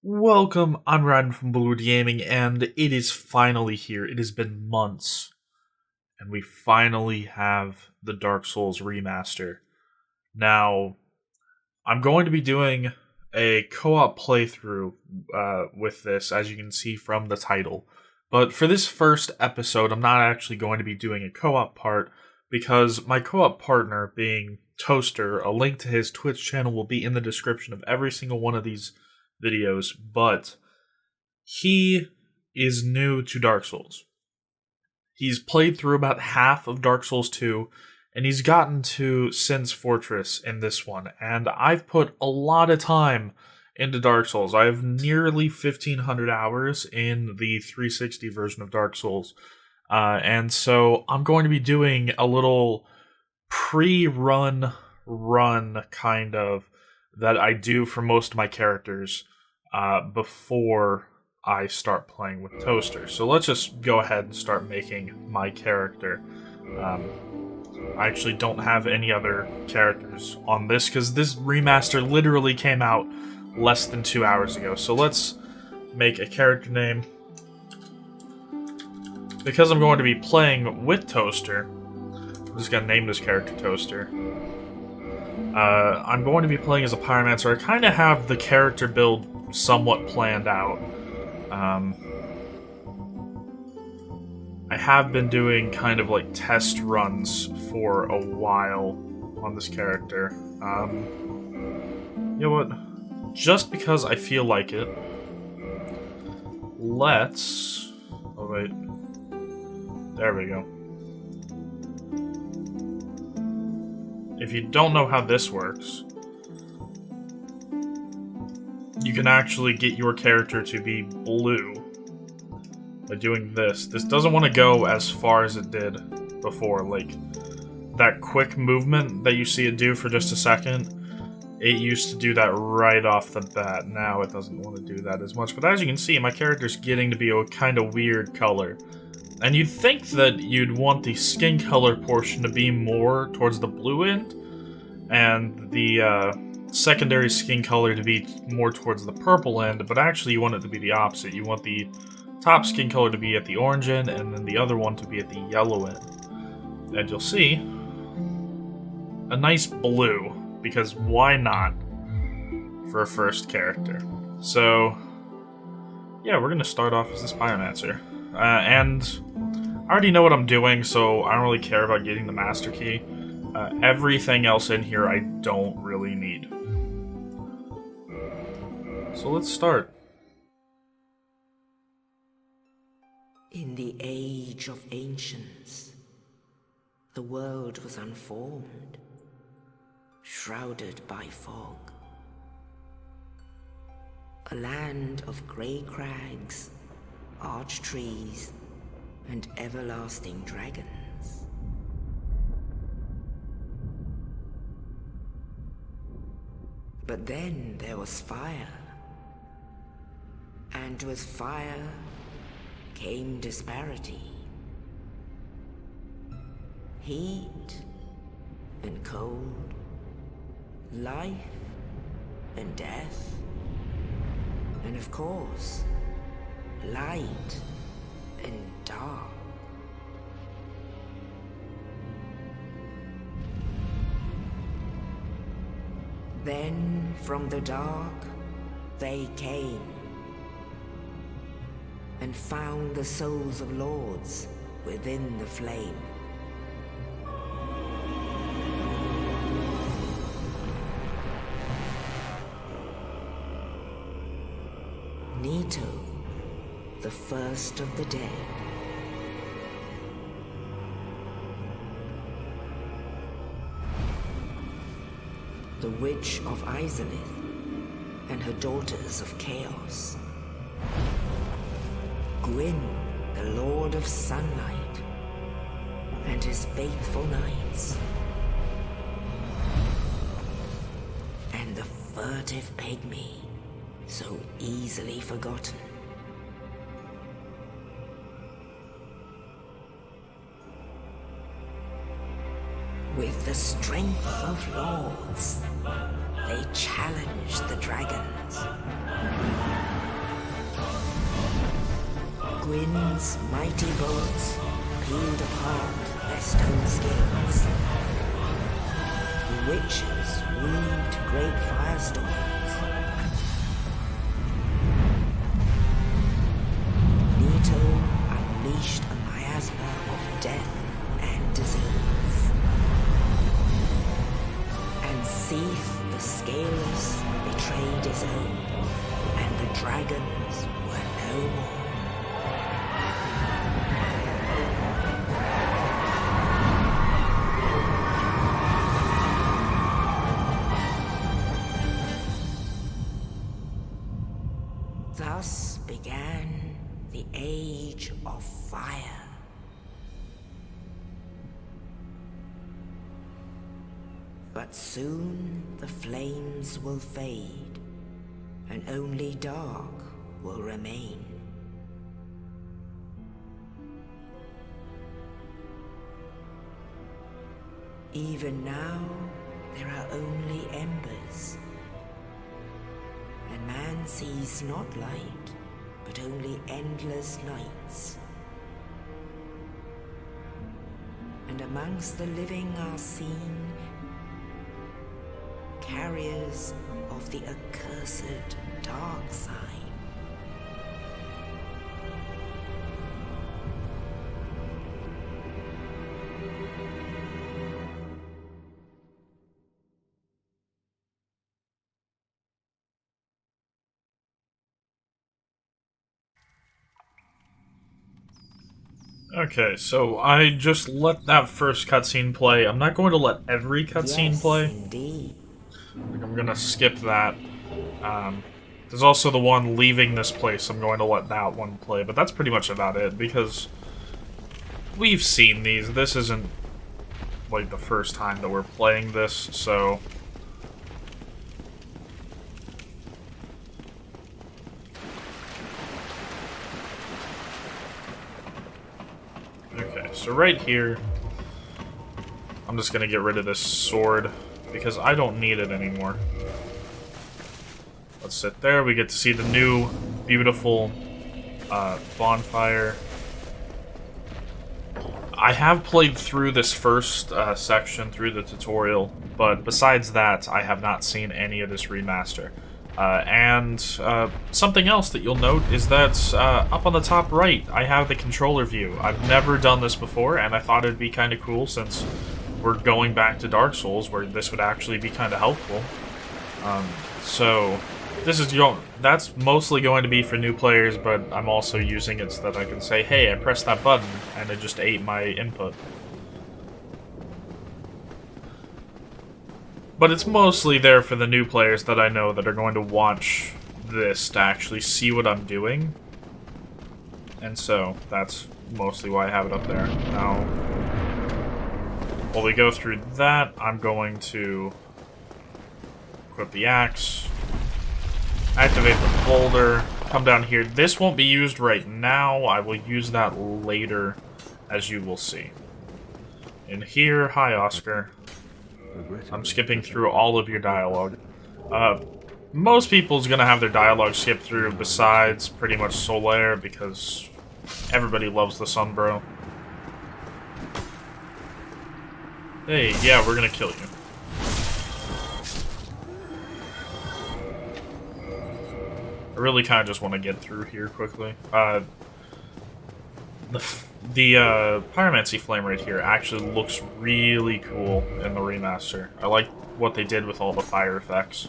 Welcome, I'm Ryan from Blue Gaming, and it is finally here. It has been months, and we finally have the Dark Souls remaster. Now, I'm going to be doing a co-op playthrough with this, as you can see from the title. But for this first episode, I'm not actually going to be doing a co-op part, because my co-op partner, being Toaster, a link to his Twitch channel will be in the description of every single one of these videos, but he is new to Dark Souls. He's played through about half of Dark Souls 2, and he's gotten to Sin's Fortress in this one, and I've put a lot of time into Dark Souls. I have nearly 1,500 hours in the 360 version of Dark Souls, and so I'm going to be doing a little pre-run kind of that I do for most of my characters before I start playing with Toaster. So let's just go ahead and start making my character. I actually don't have any other characters on this because this remaster literally came out less than 2 hours ago. So let's make a character name. Because I'm going to be playing with Toaster, I'm just going to name this character Toaster. I'm going to be playing as a Pyromancer. I kind of have the character build somewhat planned out. I have been doing kind of like test runs for a while on this character. You know what? Just because I feel like it, let's... Oh, wait. There we go. If you don't know how this works, you can actually get your character to be blue by doing this. This doesn't want to go as far as it did before. Like, that quick movement that you see it do for just a second, it used to do that right off the bat. Now it doesn't want to do that as much. But as you can see, my character's getting to be a kind of weird color. And you'd think that you'd want the skin color portion to be more towards the blue end, and the secondary skin color to be more towards the purple end, but actually you want it to be the opposite. You want the top skin color to be at the orange end, and then the other one to be at the yellow end. And you'll see a nice blue, because why not for a first character? So, yeah, we're going to start off as this Pyromancer. And I already know what I'm doing, so I don't really care about getting the master key. Everything else in here I don't really need. So let's start. In the age of ancients, the world was unformed, shrouded by fog. A land of grey crags, arch trees, and everlasting dragons. But then there was fire, and with fire came disparity. Heat and cold, life and death, and of course, light and dark. Then from the dark they came and found the souls of lords within the flame. Nito, the first of the dead. The Witch of Izalith and her daughters of Chaos. Gwyn, the Lord of Sunlight, and his faithful knights. And the furtive pygmy, so easily forgotten. With the strength of lords, they challenged the dragons. Gwyn's mighty bolts peeled apart their stone scales. The witches weaved great firestorms. Nito unleashed a miasma of death and disease. And Seath the Scaleless betrayed his own, and the dragons were no more. Thus began the Age of Fire. But soon the flames will fade, and only dark will remain. Even now, there are only embers, and man sees not light, but only endless nights. And amongst the living are seen carriers of the accursed dark sign. Okay, so I just let that first cutscene play. I'm not going to let every cutscene play. Indeed. I'm gonna skip that. There's also the one leaving this place. I'm going to let that one play, but that's pretty much about it, because we've seen these. This isn't, like, the first time that we're playing this, so... Okay, so right here, I'm just gonna get rid of this sword, because I don't need it anymore. Let's sit there. We get to see the new, beautiful bonfire. I have played through this first section through the tutorial, but besides that, I have not seen any of this remaster. And something else that you'll note is that up on the top right, I have the controller view. I've never done this before, and I thought it'd be kind of cool since we're going back to Dark Souls, where this would actually be kind of helpful. So this is that's mostly going to be for new players, but I'm also using it so that I can say, hey, I pressed that button, and it just ate my input. But it's mostly there for the new players that I know that are going to watch this to actually see what I'm doing. And so, that's mostly why I have it up there. Now, while we go through that, I'm going to equip the axe, activate the boulder, come down here. This won't be used right now. I will use that later, as you will see. In here, hi Oscar. I'm skipping through all of your dialogue. Most people's gonna have their dialogue skipped through besides pretty much Solaire, because everybody loves the Sunbro. Hey, yeah, we're gonna kill you. I really kind of just want to get through here quickly. The Pyromancy Flame right here actually looks really cool in the remaster. I like what they did with all the fire effects.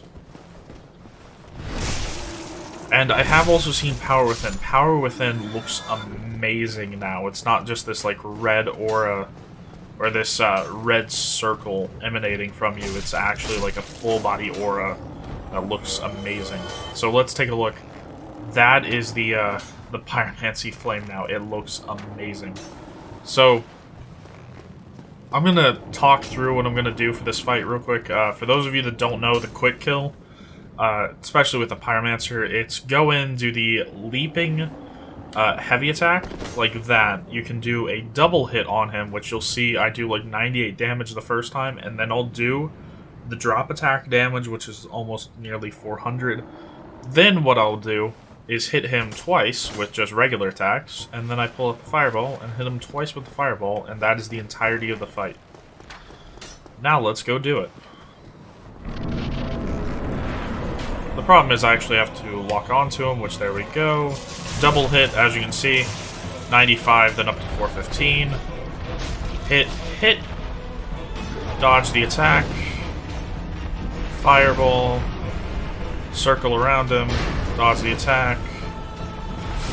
And I have also seen Power Within. Power Within looks amazing now. It's not just this like red aura or this red circle emanating from you. It's actually like a full body aura that looks amazing. So let's take a look. That is the Pyromancy Flame now. It looks amazing. So I'm gonna talk through what I'm gonna do for this fight real quick. For those of you that don't know the quick kill, especially with the Pyromancer, it's go in, do the leaping heavy attack, like that. You can do a double hit on him, which you'll see I do like 98 damage the first time, and then I'll do the drop attack damage, which is almost nearly 400. Then what I'll do is hit him twice with just regular attacks, and then I pull up the fireball and hit him twice with the fireball, and that is the entirety of the fight. Now let's go do it. The problem is I actually have to lock onto him, which there we go. Double hit, as you can see. 95, then up to 415. Hit, hit. Dodge the attack. Fireball. Circle around him. Dodge the attack.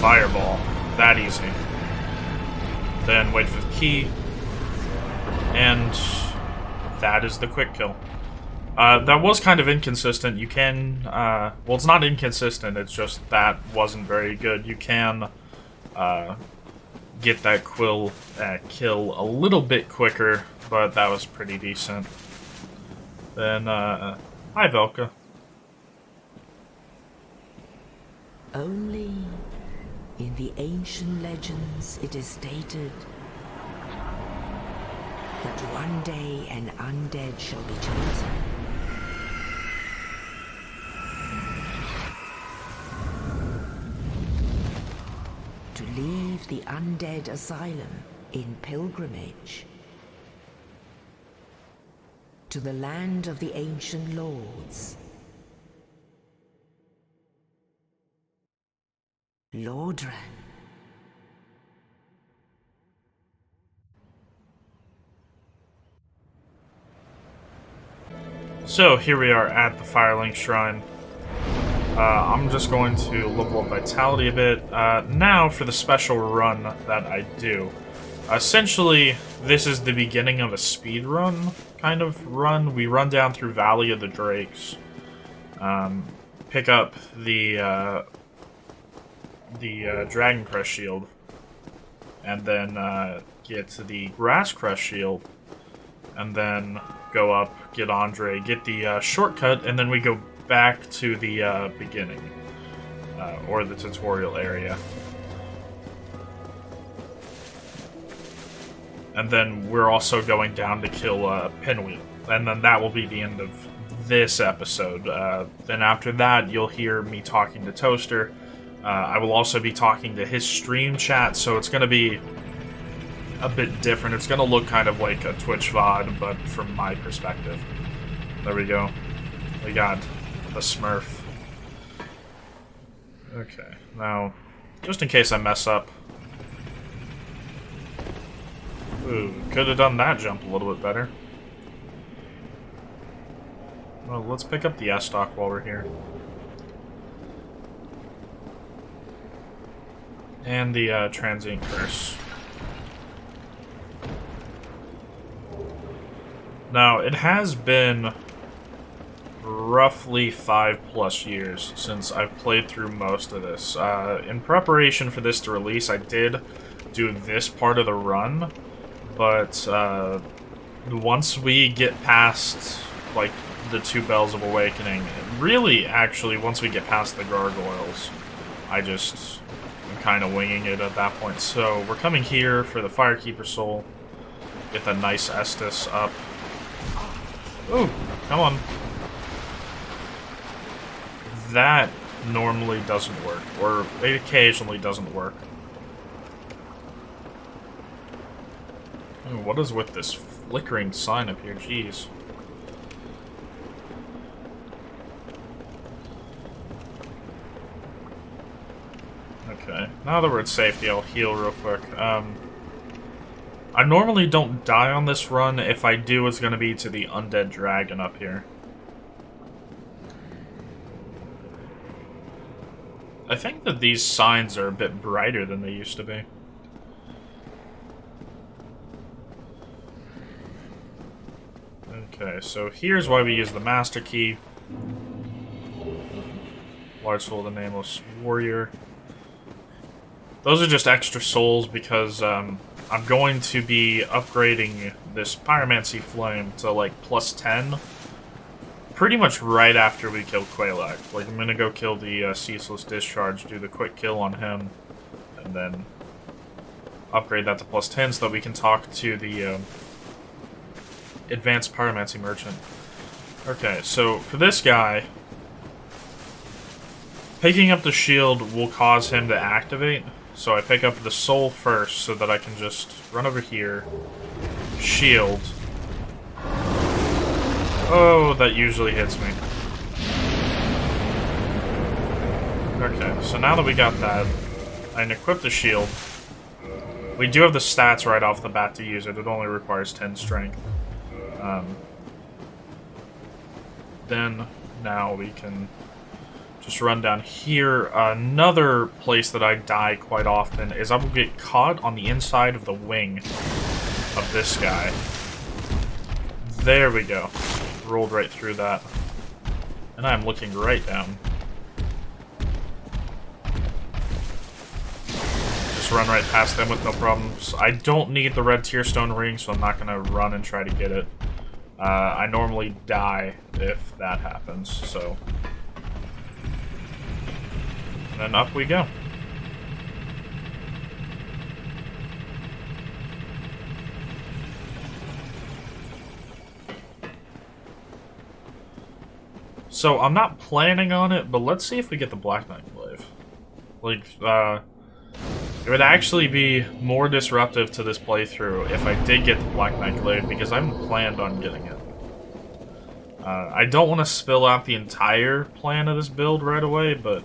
Fireball. That easy. Then wait for the key. And that is the quick kill. That was kind of inconsistent. You can, well, it's not inconsistent, it's just that wasn't very good. You can get that kill a little bit quicker, but that was pretty decent. Then, hi Velka. Only in the ancient legends it is stated that one day an undead shall be chosen. To leave the undead asylum in pilgrimage to the land of the ancient lords. Lordran. So here we are at the Firelink Shrine. I'm just going to level up Vitality a bit. Now for the special run that I do. Essentially, this is the beginning of a speed run kind of run. We run down through Valley of the Drakes, pick up the Dragon Crest Shield, and then get to the Grass Crest Shield, and then go up, get Andre, get the shortcut, and then we go back to the beginning, or the tutorial area. And then we're also going down to kill Pinwheel, and then that will be the end of this episode. Then after that, you'll hear me talking to Toaster. I will also be talking to his stream chat, so it's going to be a bit different. It's going to look kind of like a Twitch VOD, but from my perspective. There we go. We got the Smurf. Okay, now, just in case I mess up. Ooh, could have done that jump a little bit better. Well, let's pick up the S-Stock while we're here. And the Transient Curse. Now, it has been roughly 5+ years since I've played through most of this. In preparation for this to release, I did do this part of the run, but once we get past, like, the 2 Bells of Awakening, really, actually, once we get past the Gargoyles, I'm kind of winging it at that point. So, we're coming here for the Firekeeper Soul, get the nice Estus up. Ooh, come on. That normally doesn't work, or it occasionally doesn't work. Ooh, what is with this flickering sign up here? Jeez. Okay, now that we're at safety, I'll heal real quick. I normally don't die on this run. If I do, it's going to be to the Undead Dragon up here. I think that these signs are a bit brighter than they used to be. Okay, so here's why we use the Master Key. Large Soul of the Nameless Warrior. Those are just extra souls because I'm going to be upgrading this Pyromancy Flame to like +10 pretty much right after we kill Quelaag. Like, I'm gonna go kill the Ceaseless Discharge, do the quick kill on him, and then upgrade that to +10 so that we can talk to the Advanced Pyromancy Merchant. Okay, so for this guy, Picking up the shield will cause him to activate, so I pick up the soul first so that I can just run over here, shield. Oh, that usually hits me. Okay, so now that we got that, I can equip the shield. We do have the stats right off the bat to use it. It only requires 10 strength. Then, now we can just run down here. Another place that I die quite often is I will get caught on the inside of the wing of this guy. There we go. Rolled right through that. And I'm looking right down. Just run right past them with no problems. I don't need the red tearstone ring, so I'm not going to run and try to get it. I normally die if that happens, so... And then up we go. So, I'm not planning on it, but let's see if we get the Black Knight Glaive. Like, it would actually be more disruptive to this playthrough if I did get the Black Knight Glaive, because I haven't planned on getting it. I don't want to spill out the entire plan of this build right away, but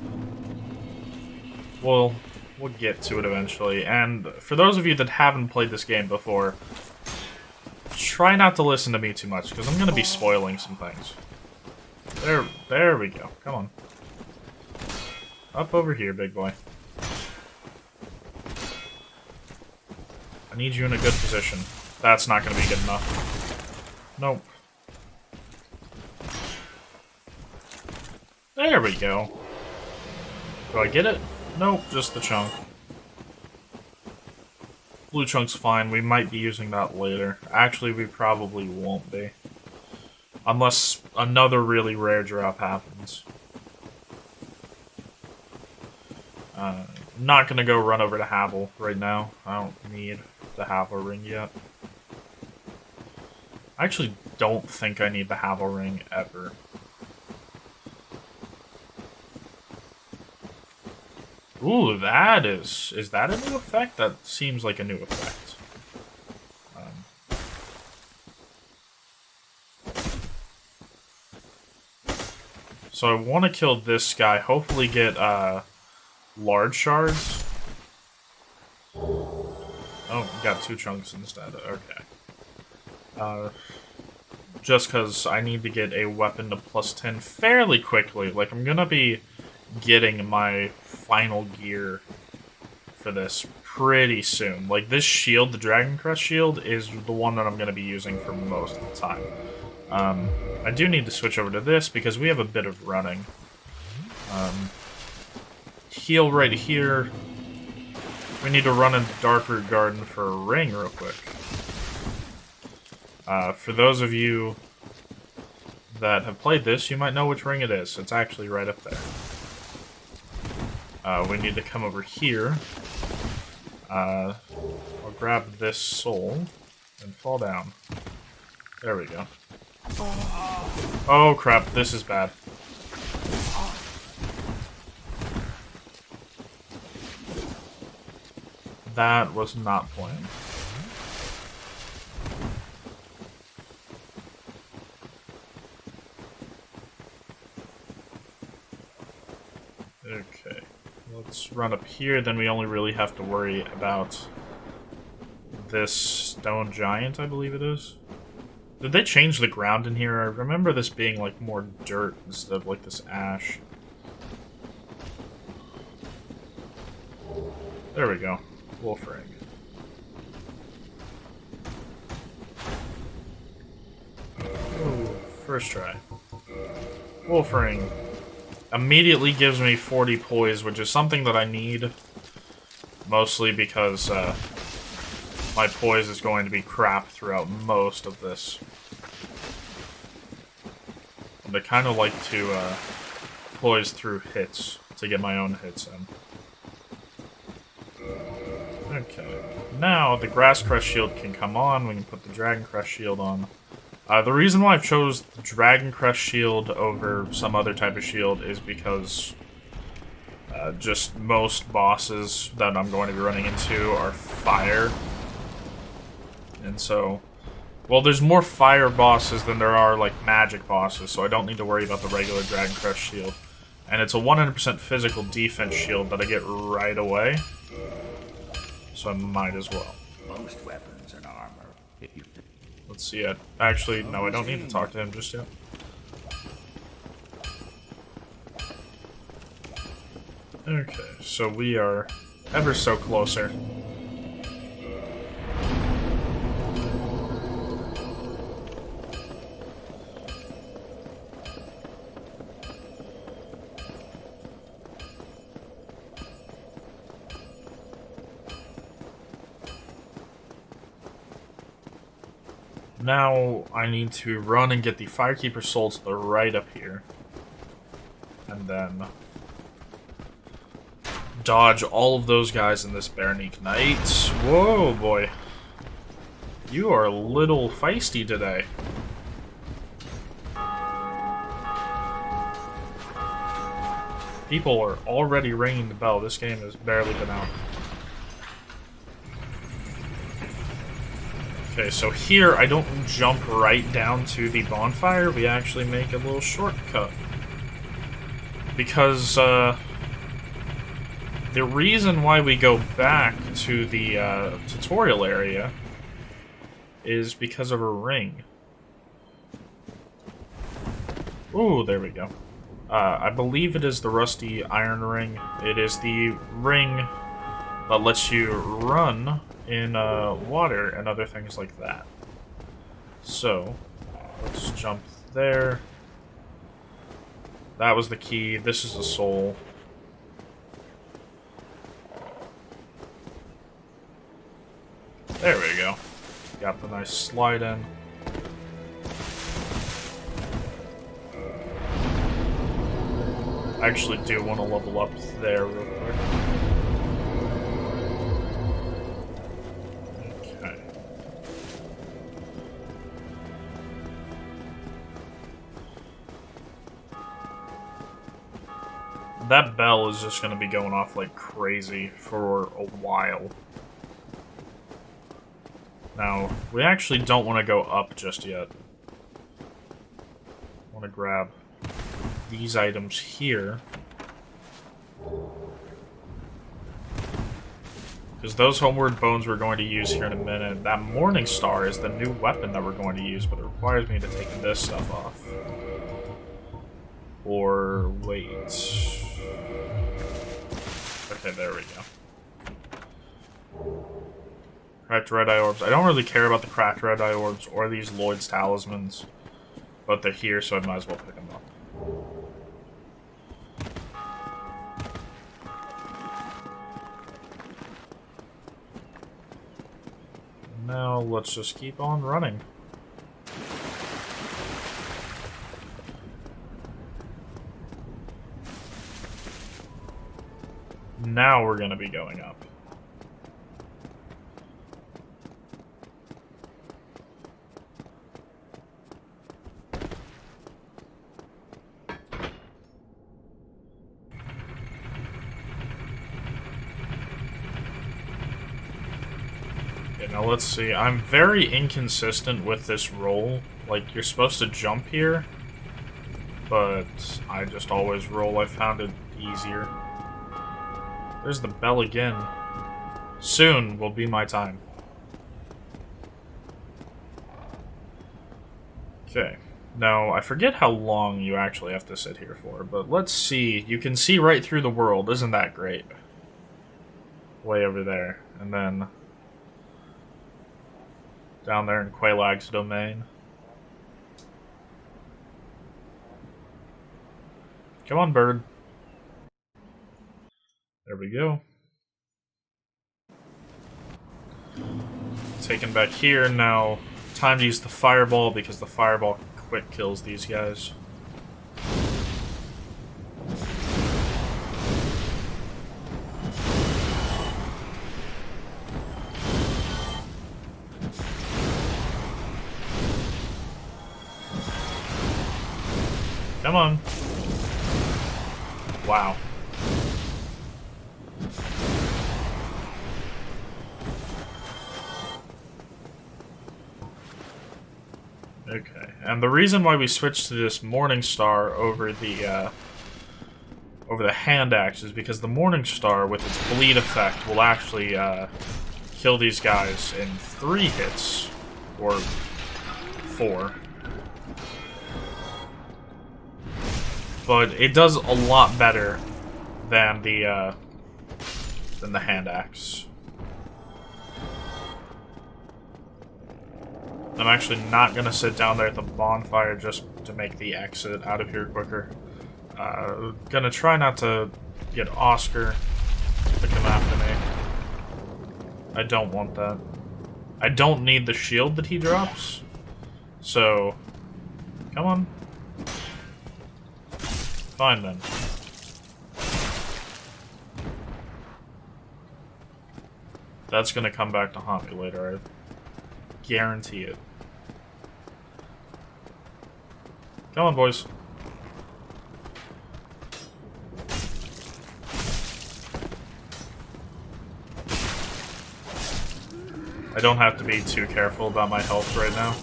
we'll get to it eventually. And for those of you that haven't played this game before, try not to listen to me too much, because I'm going to be spoiling some things. There we go. Come on. Up over here, big boy. I need you in a good position. That's not going to be good enough. Nope. There we go. Do I get it? Nope, just the chunk. Blue chunk's fine. We might be using that later. Actually, we probably won't be. Unless another really rare drop happens. Not gonna go run over to Havel right now. I don't need the Havel ring yet. I actually don't think I need the Havel ring ever. Ooh, that is that a new effect? That seems like a new effect. So I want to kill this guy, hopefully get large shards. Oh, got 2 chunks instead, okay. Just because I need to get a weapon to +10 fairly quickly. Like, I'm gonna be getting my final gear for this pretty soon. Like, this shield, the Dragon Crest shield, is the one that I'm gonna be using for most of the time. I do need to switch over to this because we have a bit of running. Heal right here. We need to run into Darkroot Garden for a ring real quick. For those of you that have played this, you might know which ring it is. It's actually right up there. We need to come over here. I'll grab this soul and fall down. There we go. Oh crap, this is bad. That was not planned. Okay, let's run up here, then we only really have to worry about this stone giant, I believe it is. Did they change the ground in here? I remember this being like more dirt instead of like this ash. There we go. Wolf ring. Ooh, first try. Wolf ring. Immediately gives me 40 poise, which is something that I need. Mostly because my poise is going to be crap throughout most of this. And I kind of like to poise through hits to get my own hits in. Okay. Now the Grass Crest Shield can come on. We can put the Dragon Crest Shield on. The reason why I've chose the Dragon Crest Shield over some other type of shield is because Just most bosses that I'm going to be running into are fire. And so, well, there's more fire bosses than there are, like, magic bosses, so I don't need to worry about the regular Dragon Crush shield. And it's a 100% physical defense shield that I get right away. So I might as well. Most weapons and armor. Let's see it. Actually, no, I don't need to talk to him just yet. Okay, so we are ever so closer. Now I need to run and get the Firekeeper Soul to the right up here. And then dodge all of those guys in this Bernique Knight. Whoa, boy. You are a little feisty today. People are already ringing the bell. This game has barely been out. Okay, so here I don't jump right down to the bonfire. We actually make a little shortcut. Because, the reason why we go back to the tutorial area is because of a ring. Ooh, there we go. I believe it is the rusty iron ring. It is the ring that lets you run in water and other things like that. So, let's jump there. That was the key. This is the soul. There we go. Got the nice slide in. I actually do want to level up there real quick. Okay. That bell is just going to be going off like crazy for a while. Now, we actually don't want to go up just yet. I want to grab these items here. Because those Homeward Bones we're going to use here in a minute. That Morning Star is the new weapon that we're going to use, but it requires me to take this stuff off. Or wait. Okay, there we go. Cracked Red Eye Orbs. I don't really care about the Cracked Red Eye Orbs or these Lloyd's Talismans, but they're here, so I might as well pick them up. Now, let's just keep on running. Now we're going to be going up. Now let's see, I'm very inconsistent with this roll. Like, you're supposed to jump here, but I just always roll. I found it easier. There's the bell again. Soon will be my time. Okay. Now, I forget how long you actually have to sit here for, but let's see. You can see right through the world. Isn't that great? Way over there. And then down there in Quaelag's domain. Come on, bird. There we go. Taken back here. Now, time to use the fireball because the fireball quick kills these guys. Come on. Wow. And the reason why we switched to this Morning Star over the hand axe is because the Morning Star, with its bleed effect, will actually kill these guys in 3 hits, or 4. But it does a lot better than the hand axe. I'm actually not gonna sit down there at the bonfire just to make the exit out of here quicker. Gonna try not to get Oscar to come after me. I don't want that. I don't need the shield that he drops. So, come on. Fine then. That's gonna come back to haunt me later, I guarantee it. Come on, boys. I don't have to be too careful about my health right now.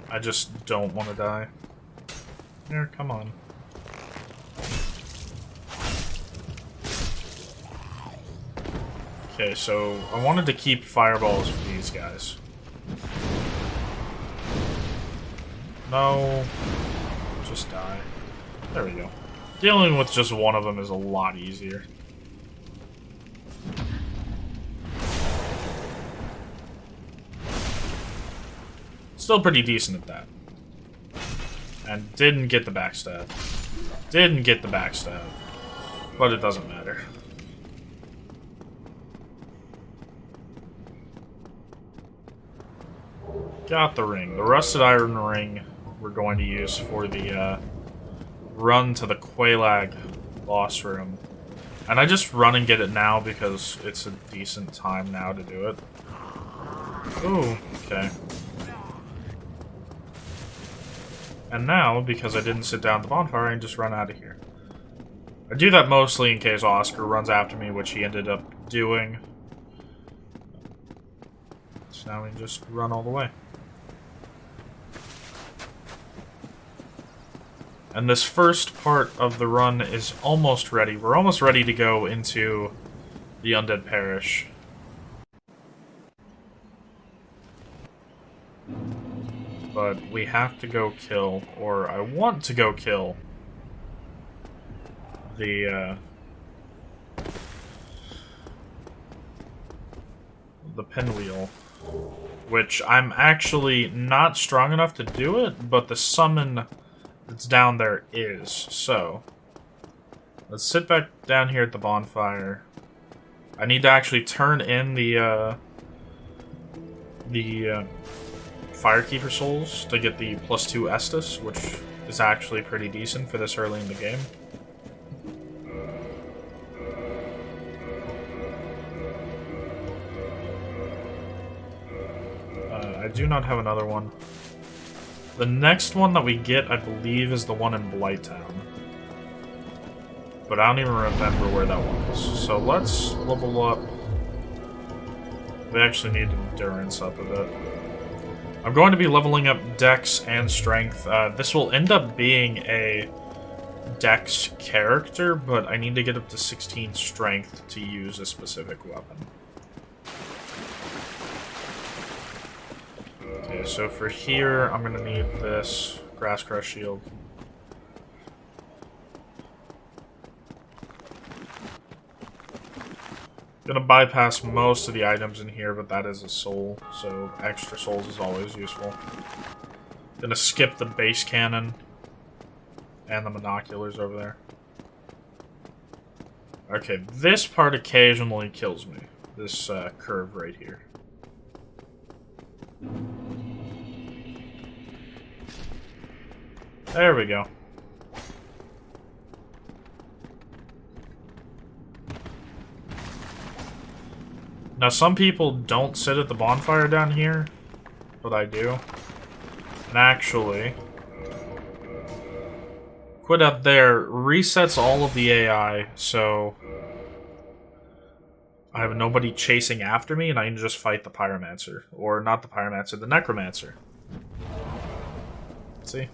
I just don't want to die. Here, come on. Okay, so I wanted to keep fireballs for these guys. No. Just die. There we go. Dealing with just one of them is a lot easier. Still pretty decent at that. And didn't get the backstab. Didn't get the backstab. But it doesn't matter. Got the ring. The rusted iron ring we're going to use for the run to the Quelaag boss room. And I just run and get it now because it's a decent time now to do it. Ooh, okay. And now, because I didn't sit down at the bonfire, I can just run out of here. I do that mostly in case Oscar runs after me, which he ended up doing. So now we can just run all the way. And this first part of the run is almost ready. We're almost ready to go into the Undead Parish. But we have to go kill, or I want to go kill, the pinwheel. Which I'm actually not strong enough to do it, but the summon that's down there is. So, let's sit back down here at the bonfire. I need to actually turn in the Firekeeper souls to get the +2 Estus, which is actually pretty decent for this early in the game. I do not have another one. The next one that we get, I believe, is the one in Blighttown. But I don't even remember where that one was. So let's level up. We actually need endurance up a bit. I'm going to be leveling up Dex and Strength. This will end up being a Dex character, but I need to get up to 16 Strength to use a specific weapon. Okay, so for here, I'm going to need this Grass Crush Shield. Gonna bypass most of the items in here, but that is a soul, so extra souls is always useful. Gonna skip the base cannon and the monoculars over there. Okay, this part occasionally kills me. This curve right here. There we go. Now, some people don't sit at the bonfire down here, but I do. And actually, quit up there resets all of the AI, so I have nobody chasing after me, and I can just fight the Pyromancer. Or not the Pyromancer, the Necromancer. See?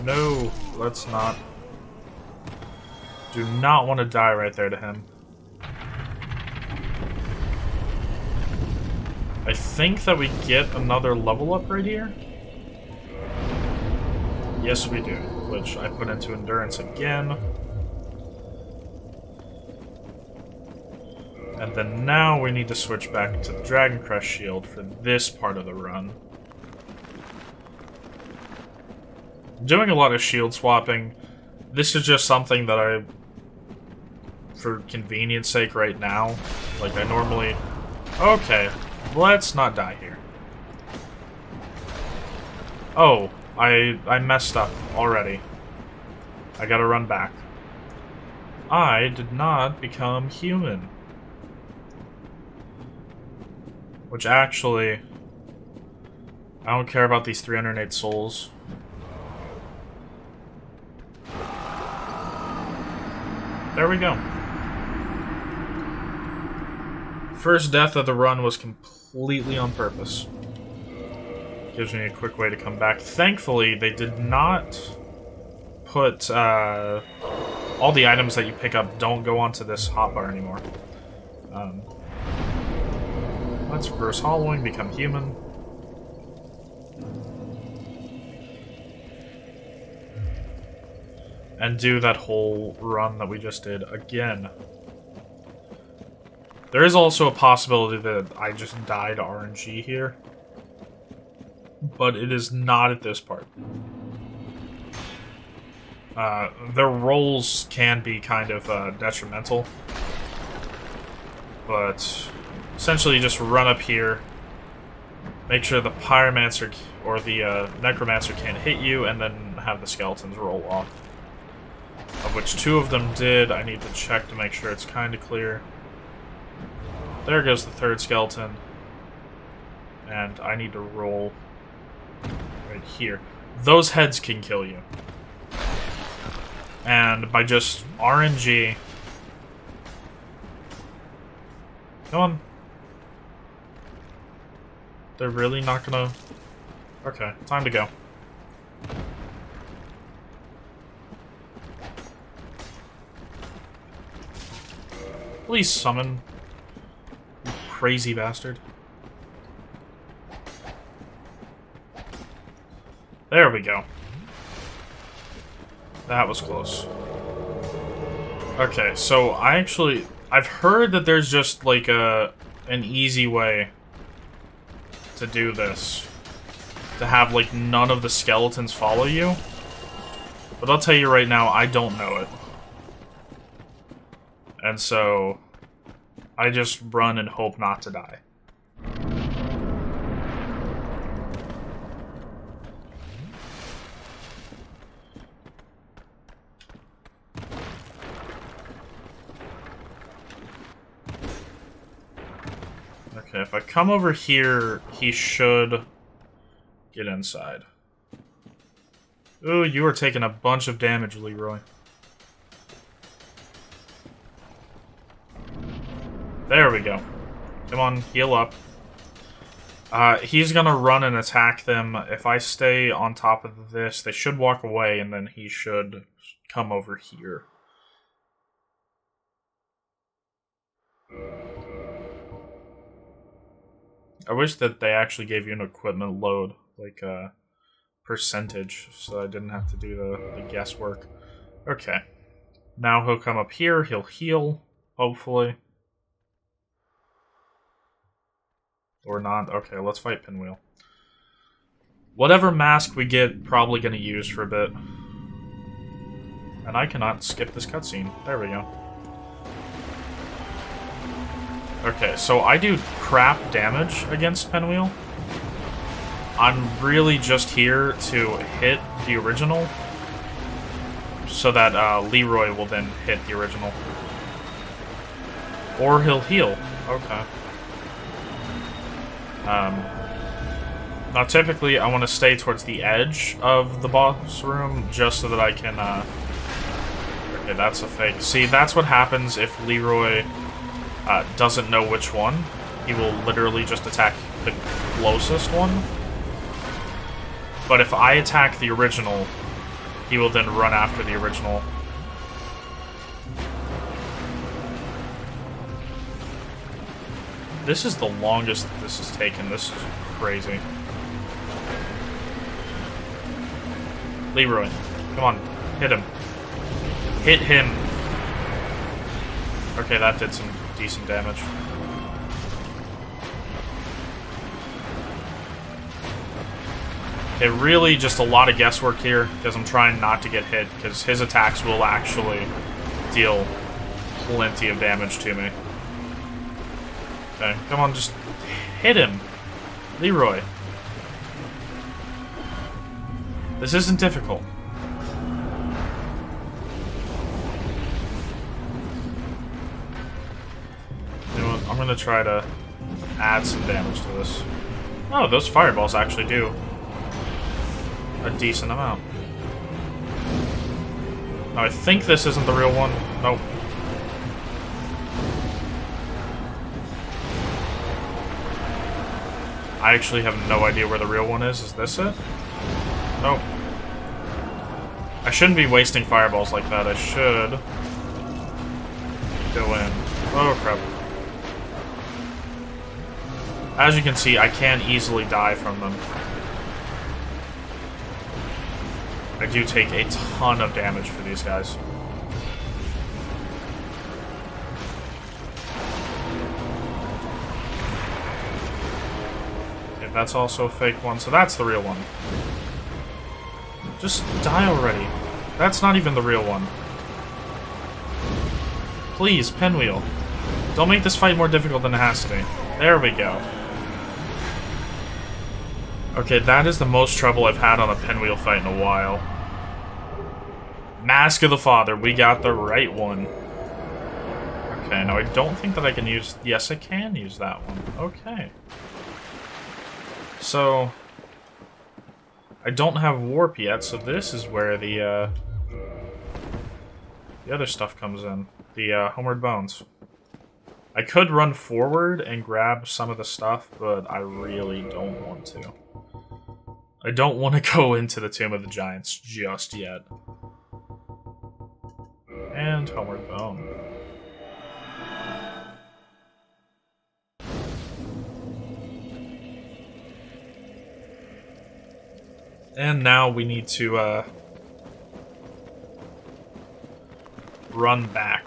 No, let's not. Do not want to die right there to him. I think that we get another level up right here. Yes, we do, which I put into Endurance again. And then now we need to switch back to the Dragon Crest Shield for this part of the run. I'm doing a lot of shield swapping. This is just something that I, for convenience sake right now, like I normally... Okay, let's not die here. Oh, I messed up already. I gotta run back. I did not become human. Which actually... I don't care about these 308 souls. There we go. First death of the run was completely on purpose. Gives me a quick way to come back. Thankfully, they did not put... all the items that you pick up don't go onto this hotbar anymore. Let's reverse hollowing, become human. And do that whole run that we just did again. There is also a possibility that I just died RNG here. But it is not at this part. Their rolls can be kind of detrimental. But essentially you just run up here, make sure the Pyromancer or the Necromancer can't hit you, and then have the skeletons roll off. Of which 2 of them did. I need to check to make sure it's kind of clear. There goes the 3rd skeleton. And I need to roll right here. Those heads can kill you. And by just RNG... Come on. They're really not gonna... Okay, time to go. Please summon, you crazy bastard. There we go. That was close. Okay, so I've heard that there's just like an easy way to do this. To have like none of the skeletons follow you. But I'll tell you right now, I don't know it. And so, I just run and hope not to die. Okay, if I come over here, he should get inside. Ooh, you are taking a bunch of damage, Leroy. There we go. Come on, heal up. He's gonna run and attack them. If I stay on top of this, they should walk away, and then he should come over here. I wish that they actually gave you an equipment load, like a percentage, so I didn't have to do the guesswork. Okay. Now he'll come up here, he'll heal, hopefully. Or not. Okay, let's fight Pinwheel. Whatever mask we get, probably going to use for a bit. And I cannot skip this cutscene. There we go. Okay, so I do crap damage against Pinwheel. I'm really just here to hit the original, so that Leroy will then hit the original. Or he'll heal. Okay. Now typically I want to stay towards the edge of the boss room just so that I can, okay, that's a fake. See, that's what happens if Leroy doesn't know which one. He will literally just attack the closest one. But if I attack the original, he will then run after the original. This is the longest this has taken. This is crazy. Leroy, come on, hit him. Hit him. Okay, that did some decent damage. Okay, really just a lot of guesswork here, because I'm trying not to get hit, because his attacks will actually deal plenty of damage to me. Okay, come on, just hit him. Leroy. This isn't difficult. You know what? I'm gonna try to add some damage to this. Oh, those fireballs actually do a decent amount. Now, I think this isn't the real one. Nope. I actually have no idea where the real one is. Is this it? Nope. I shouldn't be wasting fireballs like that. I should go in. Oh, crap. As you can see, I can easily die from them. I do take a ton of damage for these guys. Okay, that's also a fake one, so that's the real one. Just die already. That's not even the real one. Please, pinwheel. Don't make this fight more difficult than it has to be. There we go. Okay, that is the most trouble I've had on a pinwheel fight in a while. Mask of the Father, we got the right one. Okay, now I don't think that I can use... Yes, I can use that one. Okay. So... I don't have warp yet, so this is where the other stuff comes in. The Homeward Bones. I could run forward and grab some of the stuff, but I really don't want to. I don't want to go into the Tomb of the Giants just yet. And Homeward Bone. And now we need to run back.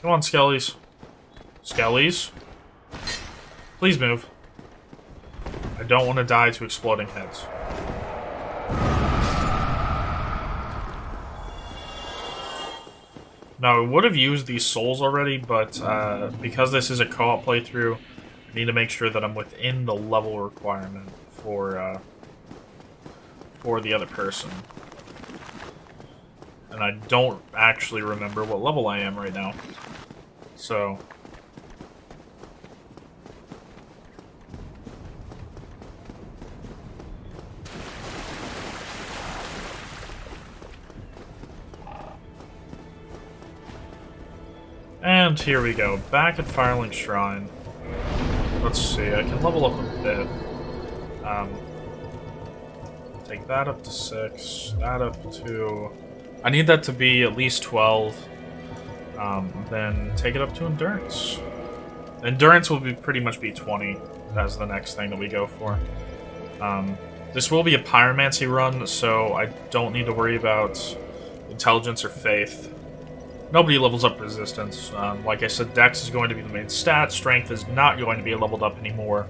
Come on, Skellies. Skellies? Please move. I don't want to die to exploding heads. Now, I would have used these souls already, but because this is a co-op playthrough, I need to make sure that I'm within the level requirement for the other person. And I don't actually remember what level I am right now. So... And here we go, back at Firelink Shrine. Let's see, I can level up a bit. Take that up to 6, that up to... I need that to be at least 12. Then take it up to Endurance. Endurance will pretty much be 20. That's the next thing that we go for. This will be a Pyromancy run, so I don't need to worry about Intelligence or Faith. Nobody levels up Resistance. Like I said, Dex is going to be the main stat. Strength is not going to be leveled up anymore.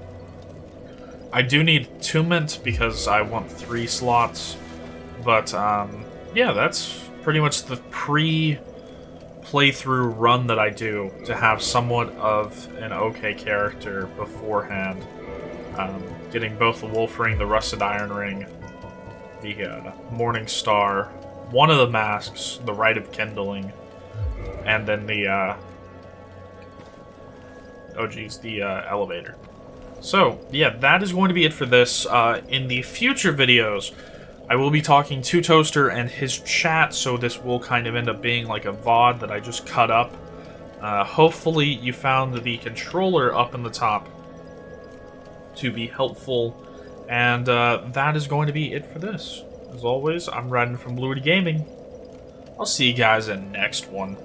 I do need Attunement because I want 3 slots. But, yeah, that's pretty much the pre-playthrough playthrough run that I do to have somewhat of an okay character beforehand. Getting both the Wolf Ring, the Rusted Iron Ring, the Morning Star, one of the masks, the Rite of Kindling, and then the elevator. So, yeah, that is going to be it for this. In the future videos, I will be talking to Toaster and his chat, so this will kind of end up being like a VOD that I just cut up. Hopefully you found the controller up in the top to be helpful, and that is going to be it for this. As always, I'm Redden from Bluey Gaming. I'll see you guys in the next one.